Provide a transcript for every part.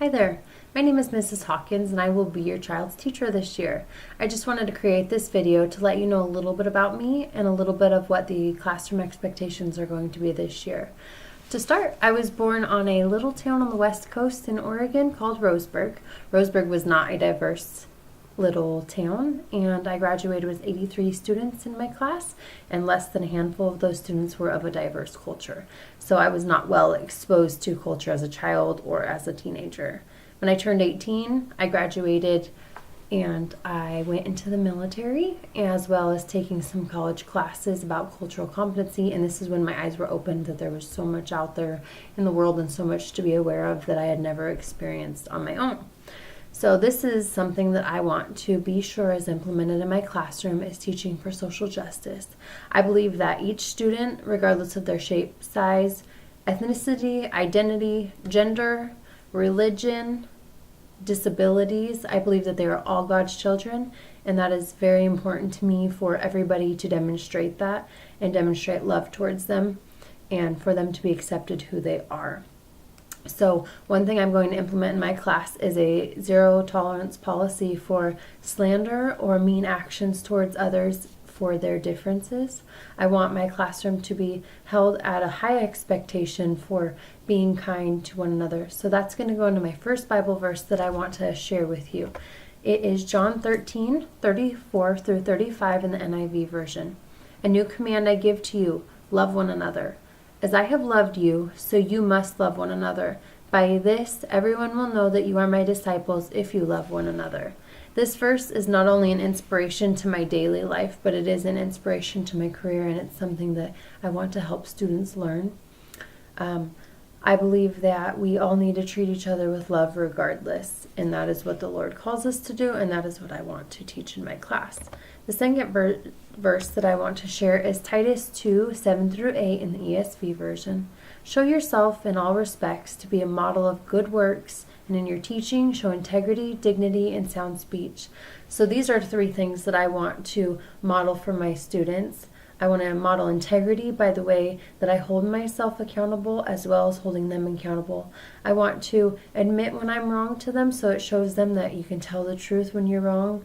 Hi there, my name is Mrs. Hawkins and I will be your child's teacher this year. I just wanted to create this video to let you know a little bit about me and a little bit of what the classroom expectations are going to be this year. To start, I was born on a little town on the west coast in Oregon called Roseburg. Roseburg was not a diverse little town, and I graduated with 83 students in my class, and less than a handful of those students were of a diverse culture. So I was not well exposed to culture as a child or as a teenager. When I turned 18, I graduated and I went into the military, as well as taking some college classes about cultural competency, and this is when my eyes were opened that there was so much out there in the world and so much to be aware of that I had never experienced on my own. So this is something that I want to be sure is implemented in my classroom, is teaching for social justice. I believe that each student, regardless of their shape, size, ethnicity, identity, gender, religion, disabilities, I believe that they are all God's children, and that is very important to me for everybody to demonstrate that and demonstrate love towards them and for them to be accepted who they are. So one thing I'm going to implement in my class is a zero tolerance policy for slander or mean actions towards others for their differences. I want my classroom to be held at a high expectation for being kind to one another. So that's going to go into my first Bible verse that I want to share with you. It is John 13:34 through 35 in the NIV version. A new command I give to you, love one another. As I have loved you, so you must love one another. By this, everyone will know that you are my disciples if you love one another. This verse is not only an inspiration to my daily life, but it is an inspiration to my career, and it's something that I want to help students learn. I believe that we all need to treat each other with love regardless, and that is what the Lord calls us to do, and that is what I want to teach in my class. The second verse that I want to share is Titus 2:7-8 in the ESV version. Show yourself in all respects to be a model of good works, and in your teaching show integrity, dignity, and sound speech. So these are three things that I want to model for my students. I want to model integrity by the way that I hold myself accountable as well as holding them accountable. I want to admit when I'm wrong to them so it shows them that you can tell the truth when you're wrong.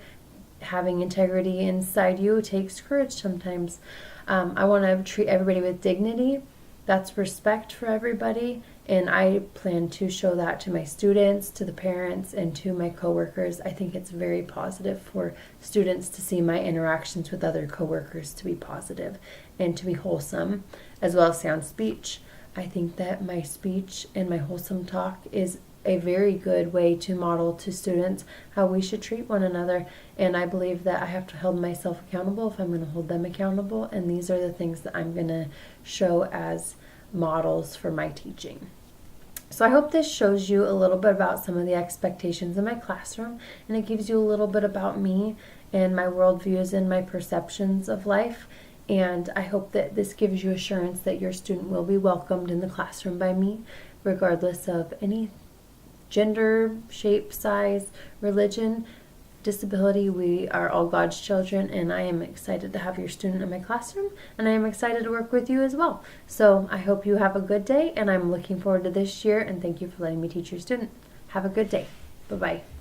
Having integrity inside you takes courage sometimes. I want to treat everybody with dignity. That's respect for everybody, and I plan to show that to my students, to the parents, and to my coworkers. I think it's very positive for students to see my interactions with other coworkers to be positive and to be wholesome, as well as sound speech. I think that my speech and my wholesome talk is a very good way to model to students how we should treat one another, and I believe that I have to hold myself accountable if I'm going to hold them accountable, and these are the things that I'm going to show as models for my teaching. So I hope this shows you a little bit about some of the expectations in my classroom, and it gives you a little bit about me and my worldviews and my perceptions of life. And I hope that this gives you assurance that your student will be welcomed in the classroom by me, regardless of any gender, shape, size, religion, disability. We are all God's children, and I am excited to have your student in my classroom, and I am excited to work with you as well. So I hope you have a good day, and I'm looking forward to this year, and thank you for letting me teach your student. Have a good day. Bye-bye.